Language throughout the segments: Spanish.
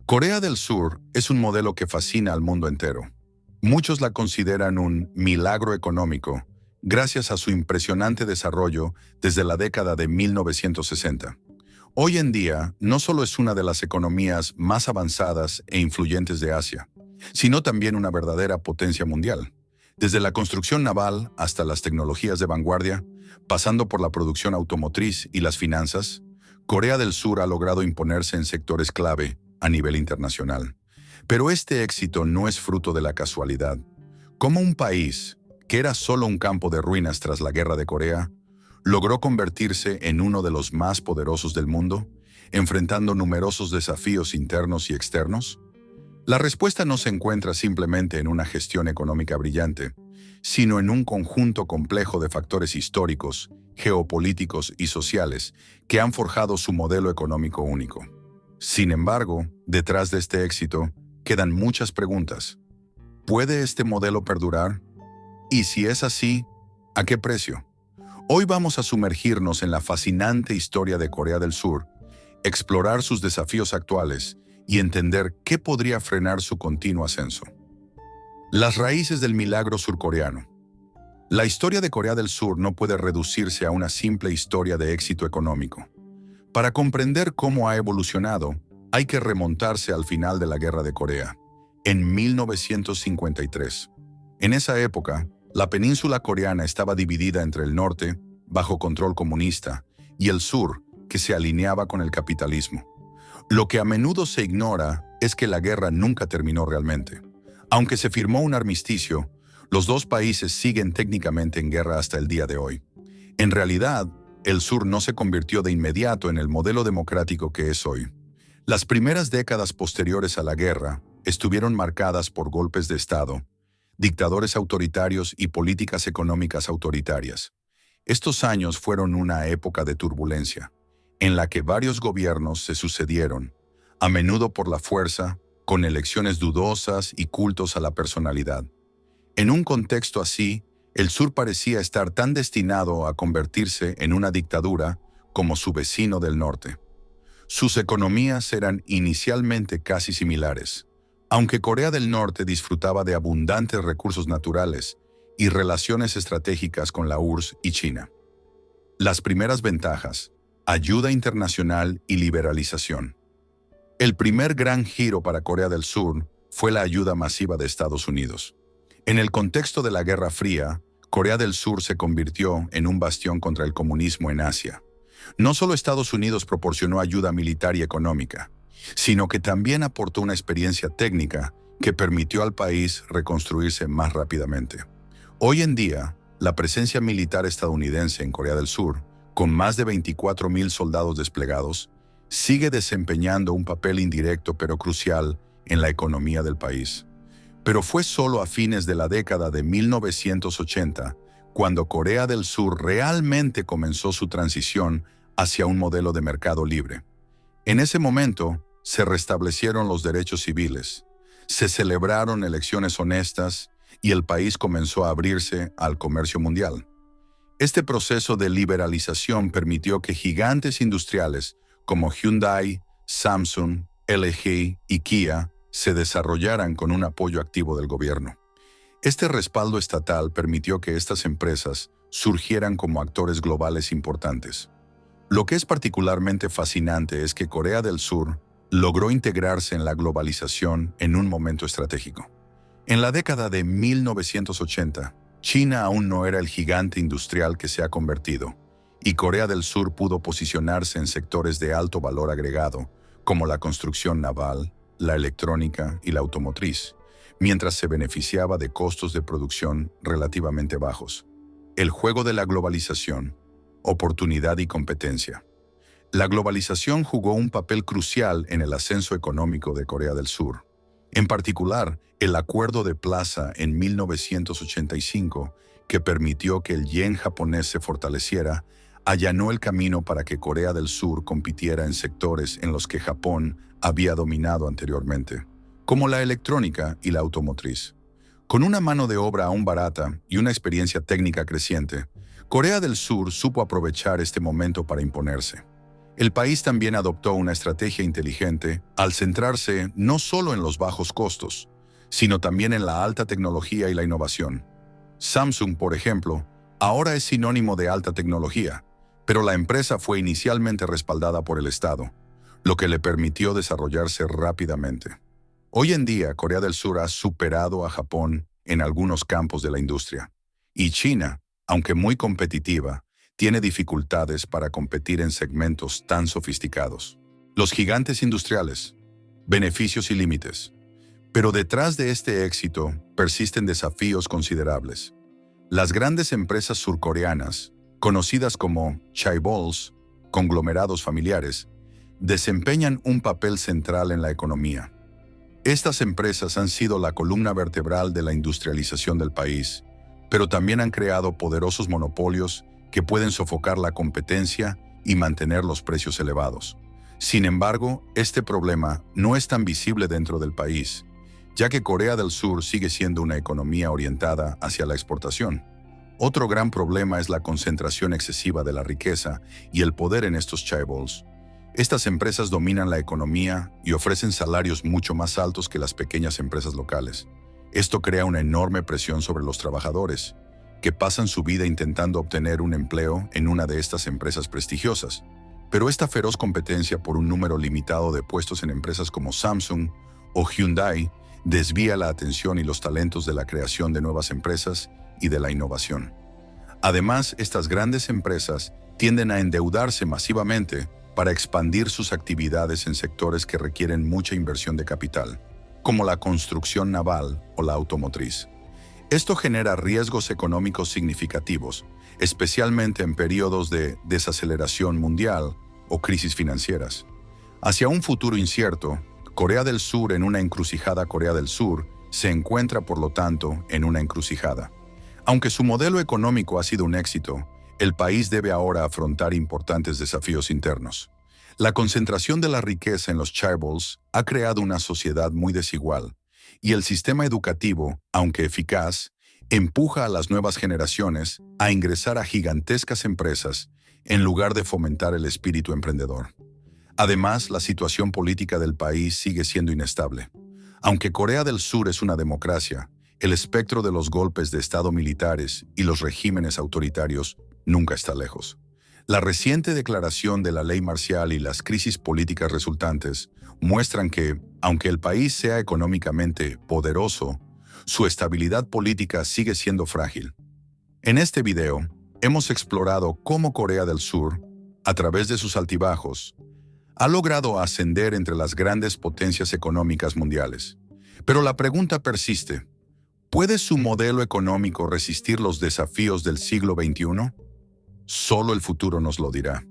Corea del Sur es un modelo que fascina al mundo entero. Muchos la consideran un milagro económico, gracias a su impresionante desarrollo desde la década de 1960. Hoy en día, no solo es una de las economías más avanzadas e influyentes de Asia, sino también una verdadera potencia mundial. Desde la construcción naval hasta las tecnologías de vanguardia, pasando por la producción automotriz y las finanzas, Corea del Sur ha logrado imponerse en sectores clave a nivel internacional. Pero este éxito no es fruto de la casualidad. Como un país, que era solo un campo de ruinas tras la Guerra de Corea, logró convertirse en uno de los más poderosos del mundo, enfrentando numerosos desafíos internos y externos. La respuesta no se encuentra simplemente en una gestión económica brillante, sino en un conjunto complejo de factores históricos, geopolíticos y sociales que han forjado su modelo económico único. Sin embargo, detrás de este éxito, quedan muchas preguntas. ¿Puede este modelo perdurar? Y si es así, ¿a qué precio? Hoy vamos a sumergirnos en la fascinante historia de Corea del Sur, explorar sus desafíos actuales y entender qué podría frenar su continuo ascenso. Las raíces del milagro surcoreano. La historia de Corea del Sur no puede reducirse a una simple historia de éxito económico. Para comprender cómo ha evolucionado, hay que remontarse al final de la Guerra de Corea, en 1953. En esa época, la península coreana estaba dividida entre el norte, bajo control comunista, y el sur, que se alineaba con el capitalismo. Lo que a menudo se ignora es que la guerra nunca terminó realmente. Aunque se firmó un armisticio, los dos países siguen técnicamente en guerra hasta el día de hoy. En realidad, el sur no se convirtió de inmediato en el modelo democrático que es hoy. Las primeras décadas posteriores a la guerra estuvieron marcadas por golpes de Estado, dictadores autoritarios y políticas económicas autoritarias. Estos años fueron una época de turbulencia, en la que varios gobiernos se sucedieron, a menudo por la fuerza, con elecciones dudosas y cultos a la personalidad. En un contexto así, el sur parecía estar tan destinado a convertirse en una dictadura como su vecino del norte. Sus economías eran inicialmente casi similares, aunque Corea del Norte disfrutaba de abundantes recursos naturales y relaciones estratégicas con la URSS y China. Las primeras ventajas: ayuda internacional y liberalización. El primer gran giro para Corea del Sur fue la ayuda masiva de Estados Unidos. En el contexto de la Guerra Fría, Corea del Sur se convirtió en un bastión contra el comunismo en Asia. No solo Estados Unidos proporcionó ayuda militar y económica, sino que también aportó una experiencia técnica que permitió al país reconstruirse más rápidamente. Hoy en día, la presencia militar estadounidense en Corea del Sur, con más de 24,000 soldados desplegados, sigue desempeñando un papel indirecto pero crucial en la economía del país. Pero fue solo a fines de la década de 1980 cuando Corea del Sur realmente comenzó su transición hacia un modelo de mercado libre. En ese momento, se restablecieron los derechos civiles, se celebraron elecciones honestas y el país comenzó a abrirse al comercio mundial. Este proceso de liberalización permitió que gigantes industriales como Hyundai, Samsung, LG y Kia se desarrollaran con un apoyo activo del gobierno. Este respaldo estatal permitió que estas empresas surgieran como actores globales importantes. Lo que es particularmente fascinante es que Corea del Sur logró integrarse en la globalización en un momento estratégico. En la década de 1980, China aún no era el gigante industrial que se ha convertido, y Corea del Sur pudo posicionarse en sectores de alto valor agregado, como la construcción naval, la electrónica y la automotriz, mientras se beneficiaba de costos de producción relativamente bajos. El juego de la globalización, oportunidad y competencia. La globalización jugó un papel crucial en el ascenso económico de Corea del Sur. En particular, el Acuerdo de Plaza en 1985, que permitió que el yen japonés se fortaleciera, allanó el camino para que Corea del Sur compitiera en sectores en los que Japón había dominado anteriormente, como la electrónica y la automotriz. Con una mano de obra aún barata y una experiencia técnica creciente, Corea del Sur supo aprovechar este momento para imponerse. El país también adoptó una estrategia inteligente al centrarse no solo en los bajos costos, sino también en la alta tecnología y la innovación. Samsung, por ejemplo, ahora es sinónimo de alta tecnología, pero la empresa fue inicialmente respaldada por el Estado, lo que le permitió desarrollarse rápidamente. Hoy en día, Corea del Sur ha superado a Japón en algunos campos de la industria, y China, aunque muy competitiva, tiene dificultades para competir en segmentos tan sofisticados. Los gigantes industriales, beneficios y límites. Pero detrás de este éxito persisten desafíos considerables. Las grandes empresas surcoreanas, conocidas como chaebols, conglomerados familiares, desempeñan un papel central en la economía. Estas empresas han sido la columna vertebral de la industrialización del país, pero también han creado poderosos monopolios que pueden sofocar la competencia y mantener los precios elevados. Sin embargo, este problema no es tan visible dentro del país, ya que Corea del Sur sigue siendo una economía orientada hacia la exportación. Otro gran problema es la concentración excesiva de la riqueza y el poder en estos chaebols. Estas empresas dominan la economía y ofrecen salarios mucho más altos que las pequeñas empresas locales. Esto crea una enorme presión sobre los trabajadores, que pasan su vida intentando obtener un empleo en una de estas empresas prestigiosas. Pero esta feroz competencia por un número limitado de puestos en empresas como Samsung o Hyundai desvía la atención y los talentos de la creación de nuevas empresas y de la innovación. Además, estas grandes empresas tienden a endeudarse masivamente para expandir sus actividades en sectores que requieren mucha inversión de capital, como la construcción naval o la automotriz. Esto genera riesgos económicos significativos, especialmente en periodos de desaceleración mundial o crisis financieras. Hacia un futuro incierto, Corea del Sur en una encrucijada. Corea del Sur se encuentra, por lo tanto, en una encrucijada. Aunque su modelo económico ha sido un éxito, el país debe ahora afrontar importantes desafíos internos. La concentración de la riqueza en los chaebols ha creado una sociedad muy desigual, y el sistema educativo, aunque eficaz, empuja a las nuevas generaciones a ingresar a gigantescas empresas en lugar de fomentar el espíritu emprendedor. Además, la situación política del país sigue siendo inestable. Aunque Corea del Sur es una democracia, el espectro de los golpes de Estado militares y los regímenes autoritarios nunca está lejos. La reciente declaración de la ley marcial y las crisis políticas resultantes muestran que, aunque el país sea económicamente poderoso, su estabilidad política sigue siendo frágil. En este video, hemos explorado cómo Corea del Sur, a través de sus altibajos, ha logrado ascender entre las grandes potencias económicas mundiales. Pero la pregunta persiste: ¿puede su modelo económico resistir los desafíos del siglo XXI? Solo el futuro nos lo dirá.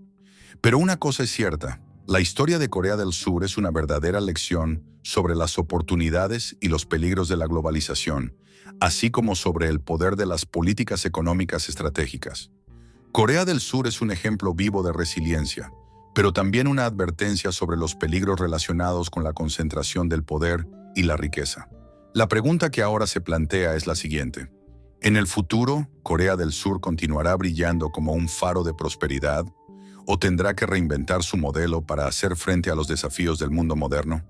Pero una cosa es cierta: la historia de Corea del Sur es una verdadera lección sobre las oportunidades y los peligros de la globalización, así como sobre el poder de las políticas económicas estratégicas. Corea del Sur es un ejemplo vivo de resiliencia, pero también una advertencia sobre los peligros relacionados con la concentración del poder y la riqueza. La pregunta que ahora se plantea es la siguiente: ¿en el futuro, Corea del Sur continuará brillando como un faro de prosperidad o tendrá que reinventar su modelo para hacer frente a los desafíos del mundo moderno?